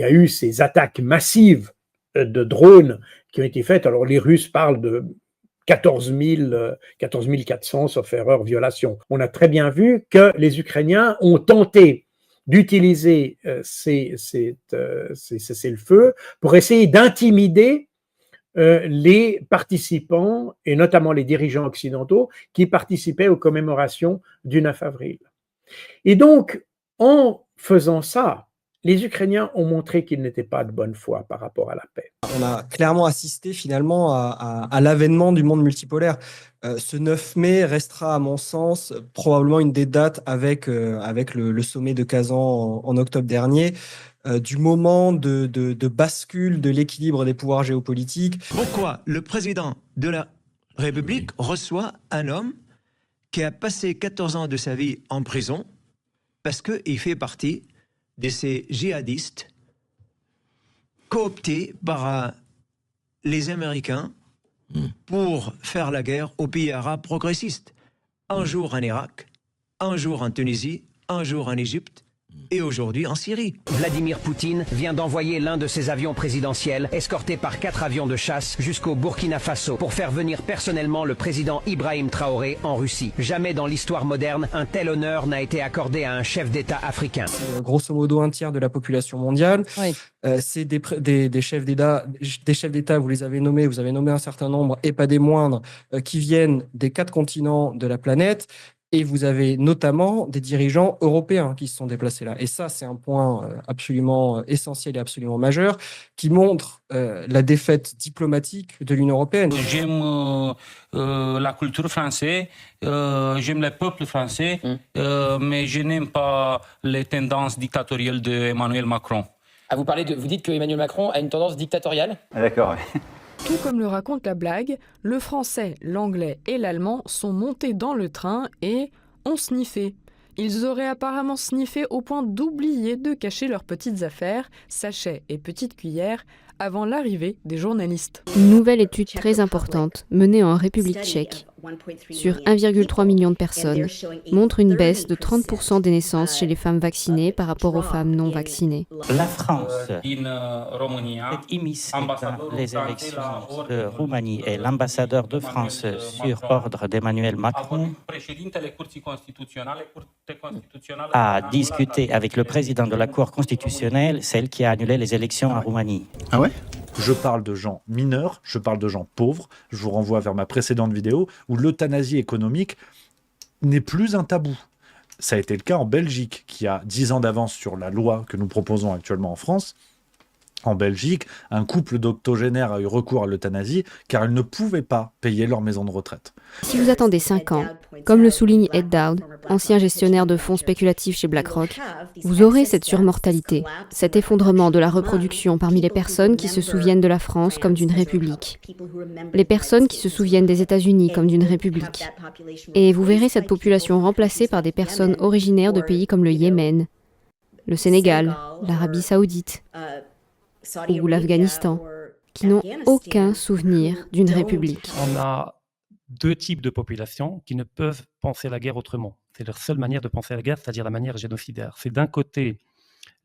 y a eu ces attaques massives de drones qui ont été faites. Alors les Russes parlent de 14 400, sauf erreur, violations. On a très bien vu que les Ukrainiens ont tenté d'utiliser ces cessez-le-feu pour essayer d'intimider les participants, et notamment les dirigeants occidentaux, qui participaient aux commémorations du 9 avril. Et donc, en faisant ça, les Ukrainiens ont montré qu'ils n'étaient pas de bonne foi par rapport à la paix. On a clairement assisté finalement à l'avènement du monde multipolaire. Ce 9 mai restera, à mon sens, probablement une des dates avec le sommet de Kazan en octobre dernier, du moment de bascule de l'équilibre des pouvoirs géopolitiques. Pourquoi le président de la République reçoit un homme qui a passé 14 ans de sa vie en prison parce qu'il fait partie de ces djihadistes cooptés par les Américains pour faire la guerre aux pays arabes progressistes. Un jour en Irak, un jour en Tunisie, un jour en Égypte et aujourd'hui en Syrie. Vladimir Poutine vient d'envoyer l'un de ses avions présidentiels, escorté par 4 avions de chasse, jusqu'au Burkina Faso pour faire venir personnellement le président Ibrahim Traoré en Russie. Jamais dans l'histoire moderne, un tel honneur n'a été accordé à un chef d'État africain. C'est grosso modo un tiers de la population mondiale. Oui. C'est des chefs d'État, vous les avez nommés, vous avez nommé un certain nombre, et pas des moindres, qui viennent des 4 continents de la planète. Et vous avez notamment des dirigeants européens qui se sont déplacés là. Et ça, c'est un point absolument essentiel et absolument majeur qui montre la défaite diplomatique de l'Union européenne. J'aime la culture française, j'aime le peuple français, mais je n'aime pas les tendances dictatoriales d'Emmanuel Macron. Ah, vous dites que Emmanuel Macron a une tendance dictatoriale ? Ah, d'accord. Tout comme le raconte la blague, le français, l'anglais et l'allemand sont montés dans le train et ont sniffé. Ils auraient apparemment sniffé au point d'oublier de cacher leurs petites affaires, sachets et petites cuillères, avant l'arrivée des journalistes. Une nouvelle étude très importante, menée en République tchèque, sur 1,3 million de personnes, montre une baisse de 30% des naissances chez les femmes vaccinées par rapport aux femmes non vaccinées. La France est immiscée dans les élections de Roumanie et l'ambassadeur de France sur ordre d'Emmanuel Macron a discuté avec le président de la Cour constitutionnelle, celle qui a annulé les élections en Roumanie. Ah ouais ? Je parle de gens mineurs, je parle de gens pauvres. Je vous renvoie vers ma précédente vidéo où l'euthanasie économique n'est plus un tabou. Ça a été le cas en Belgique, qui a 10 ans d'avance sur la loi que nous proposons actuellement en France. En Belgique, un couple d'octogénaires a eu recours à l'euthanasie car ils ne pouvaient pas payer leur maison de retraite. Si vous attendez 5 ans, comme le souligne Ed Dowd, ancien gestionnaire de fonds spéculatifs chez BlackRock, vous aurez cette surmortalité, cet effondrement de la reproduction parmi les personnes qui se souviennent de la France comme d'une république, les personnes qui se souviennent des États-Unis comme d'une république. Et vous verrez cette population remplacée par des personnes originaires de pays comme le Yémen, le Sénégal, l'Arabie Saoudite ou l'Afghanistan, qui n'ont aucun souvenir d'une république. On a 2 types de populations qui ne peuvent penser la guerre autrement. C'est leur seule manière de penser la guerre, c'est-à-dire la manière génocidaire. C'est d'un côté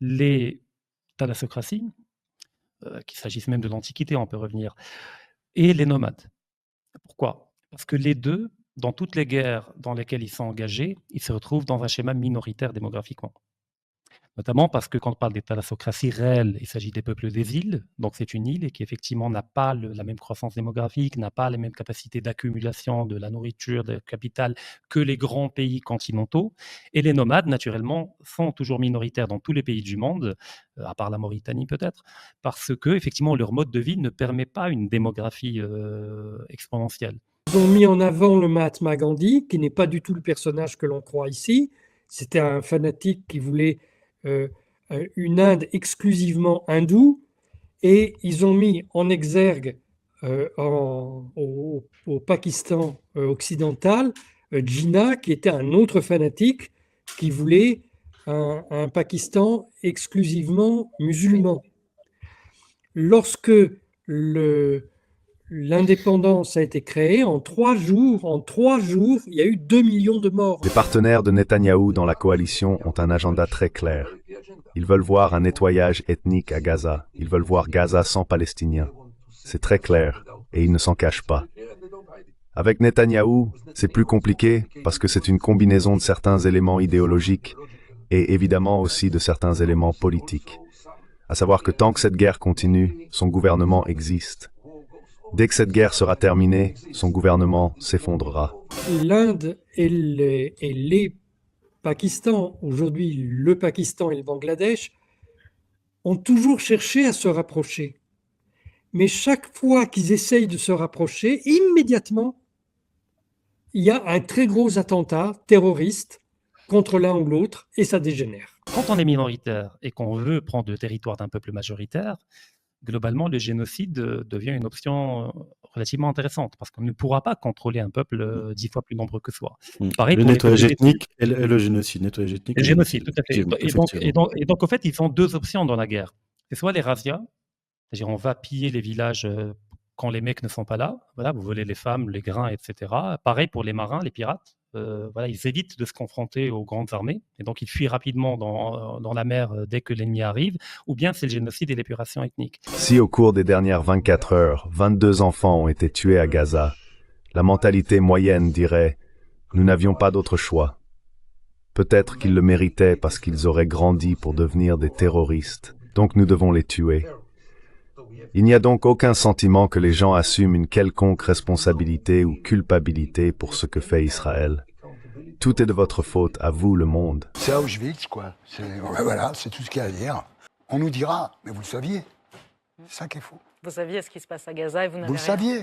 les thalassocraties, qu'il s'agisse même de l'Antiquité, on peut revenir, et les nomades. Pourquoi ? Parce que les deux, dans toutes les guerres dans lesquelles ils sont engagés, ils se retrouvent dans un schéma minoritaire démographiquement. Notamment parce que quand on parle des thalassocraties réelles, il s'agit des peuples des îles, donc c'est une île et qui effectivement n'a pas la même croissance démographique, n'a pas les mêmes capacités d'accumulation de la nourriture, de capital que les grands pays continentaux. Et les nomades, naturellement, sont toujours minoritaires dans tous les pays du monde, à part la Mauritanie peut-être, parce que effectivement leur mode de vie ne permet pas une démographie exponentielle. Ils ont mis en avant le Mahatma Gandhi, qui n'est pas du tout le personnage que l'on croit ici. C'était un fanatique qui voulait une Inde exclusivement hindoue, et ils ont mis en exergue au Pakistan occidental Jinnah, qui était un autre fanatique qui voulait un Pakistan exclusivement musulman. Lorsque l'indépendance a été créée, en 3 jours, il y a eu 2 millions de morts. Les partenaires de Netanyahou dans la coalition ont un agenda très clair. Ils veulent voir un nettoyage ethnique à Gaza. Ils veulent voir Gaza sans Palestiniens. C'est très clair, et ils ne s'en cachent pas. Avec Netanyahou, c'est plus compliqué parce que c'est une combinaison de certains éléments idéologiques et évidemment aussi de certains éléments politiques. À savoir que tant que cette guerre continue, son gouvernement existe. Dès que cette guerre sera terminée, son gouvernement s'effondrera. L'Inde et les Pakistan, aujourd'hui le Pakistan et le Bangladesh, ont toujours cherché à se rapprocher. Mais chaque fois qu'ils essayent de se rapprocher, immédiatement, il y a un très gros attentat terroriste contre l'un ou l'autre et ça dégénère. Quand on est minoritaire et qu'on veut prendre le territoire d'un peuple majoritaire, globalement, le génocide devient une option relativement intéressante parce qu'on ne pourra pas contrôler un peuple 10 fois plus nombreux que soi. Pareil le nettoyage ethnique et le génocide. Nettoyage ethnique le génocide, tout à fait. Et donc, en fait, ils ont deux options dans la guerre. C'est soit les razzias, c'est-à-dire on va piller les villages quand les mecs ne sont pas là. Voilà, vous volez les femmes, les grains, etc. Pareil pour les marins, les pirates. Voilà, ils évitent de se confronter aux grandes armées et donc ils fuient rapidement dans la mer dès que l'ennemi arrive, ou bien c'est le génocide et l'épuration ethnique. Si au cours des dernières 24 heures, 22 enfants ont été tués à Gaza, la mentalité moyenne dirait « nous n'avions pas d'autre choix ». Peut-être qu'ils le méritaient parce qu'ils auraient grandi pour devenir des terroristes, donc nous devons les tuer. Il n'y a donc aucun sentiment que les gens assument une quelconque responsabilité ou culpabilité pour ce que fait Israël. Tout est de votre faute, à vous le monde. C'est Auschwitz, quoi. Voilà, c'est tout ce qu'il y a à dire. On nous dira, mais vous le saviez. C'est ça qui est faux. Vous saviez ce qui se passe à Gaza et vous n'avez rien. Vous le saviez.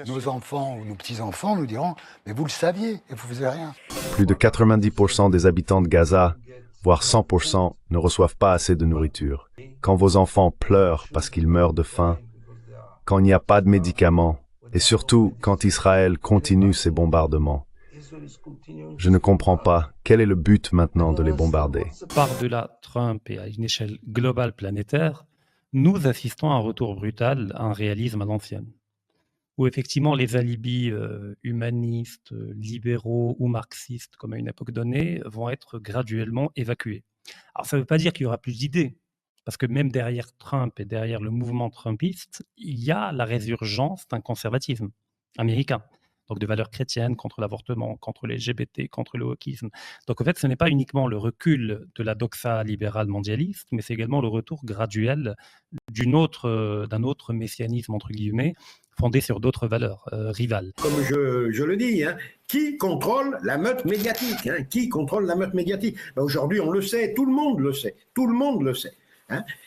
Nos enfants ou nos petits-enfants nous diront, mais vous le saviez et vous ne faisiez rien. Plus de 90% des habitants de Gaza, voire 100%, ne reçoivent pas assez de nourriture. Quand vos enfants pleurent parce qu'ils meurent de faim, quand il n'y a pas de médicaments, et surtout quand Israël continue ses bombardements. Je ne comprends pas. Quel est le but maintenant de les bombarder? Par-delà Trump et à une échelle globale planétaire, nous assistons à un retour brutal à un réalisme à l'ancienne, où effectivement les alibis humanistes, libéraux ou marxistes, comme à une époque donnée, vont être graduellement évacués. Alors ça ne veut pas dire qu'il y aura plus d'idées, parce que même derrière Trump et derrière le mouvement trumpiste, il y a la résurgence d'un conservatisme américain, donc de valeurs chrétiennes contre l'avortement, contre les LGBT, contre le wokisme. Donc en fait, ce n'est pas uniquement le recul de la doxa libérale mondialiste, mais c'est également le retour graduel d'un autre messianisme, entre guillemets, fondé sur d'autres valeurs rivales. Comme je le dis, qui contrôle la meute médiatique? Qui contrôle la meute médiatique? Aujourd'hui, on le sait, tout le monde le sait. Tout le monde le sait.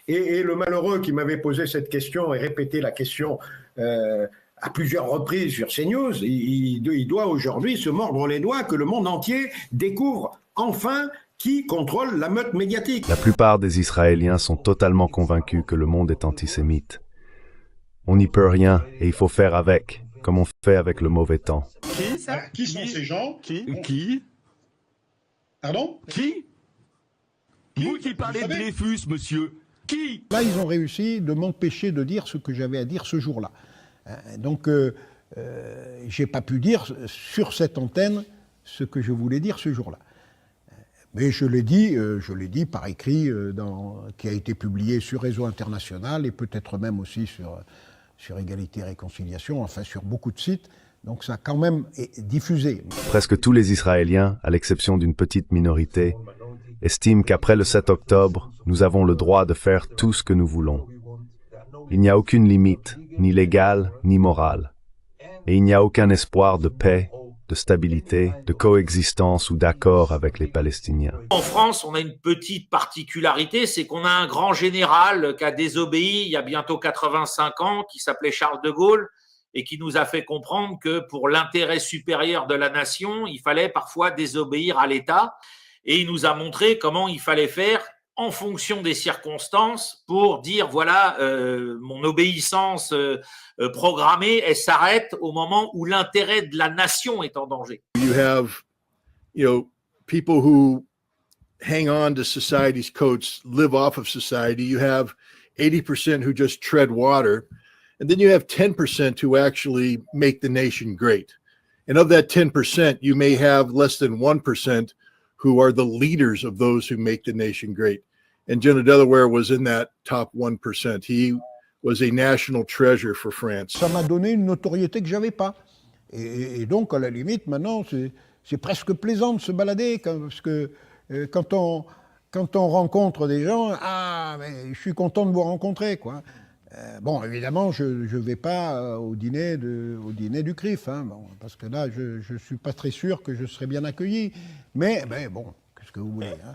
Et le malheureux qui m'avait posé cette question et répété la question à plusieurs reprises sur CNews, il doit aujourd'hui se mordre les doigts que le monde entier découvre enfin qui contrôle la meute médiatique. La plupart des Israéliens sont totalement convaincus que le monde est antisémite. On n'y peut rien et il faut faire avec, comme on fait avec le mauvais temps. Qui sont ces gens? Qui? Pardon? Qui? Vous qui parlez de Dreyfus, monsieur. Qui? Là, ils ont réussi de m'empêcher de dire ce que j'avais à dire ce jour-là. Donc, j'ai pas pu dire sur cette antenne ce que je voulais dire ce jour-là. Mais je l'ai dit par écrit, qui a été publié sur Réseau International et peut-être même aussi sur Égalité et Réconciliation, enfin sur beaucoup de sites. Donc ça a quand même diffusé. Presque tous les Israéliens, à l'exception d'une petite minorité, estiment qu'après le 7 octobre, nous avons le droit de faire tout ce que nous voulons. Il n'y a aucune limite, ni légale, ni morale. Et il n'y a aucun espoir de paix, de stabilité, de coexistence ou d'accord avec les Palestiniens. En France, on a une petite particularité, c'est qu'on a un grand général qui a désobéi il y a bientôt 85 ans, qui s'appelait Charles de Gaulle, et qui nous a fait comprendre que pour l'intérêt supérieur de la nation, il fallait parfois désobéir à l'État. Et il nous a montré comment il fallait faire en fonction des circonstances pour dire, voilà, mon obéissance programmée, elle s'arrête au moment où l'intérêt de la nation est en danger. You have, people who hang on to society's coats, live off of society. You have 80% who just tread water. And then you have 10% who actually make the nation great. And of that 10%, you may have less than 1% who are the leaders of those who make the nation great. and Jenna Delaware was in that top 1%. He was a national treasure for France. Ça m'a donné une notoriété que j'avais pas. Et donc, à la limite, maintenant, c'est presque plaisant de se balader, parce que quand on rencontre des gens, mais je suis content de vous rencontrer, quoi. Bon, évidemment, je ne vais pas au dîner du CRIF, hein, bon, parce que là, je ne suis pas très sûr que je serai bien accueilli. Mais bon, qu'est-ce que vous voulez, hein.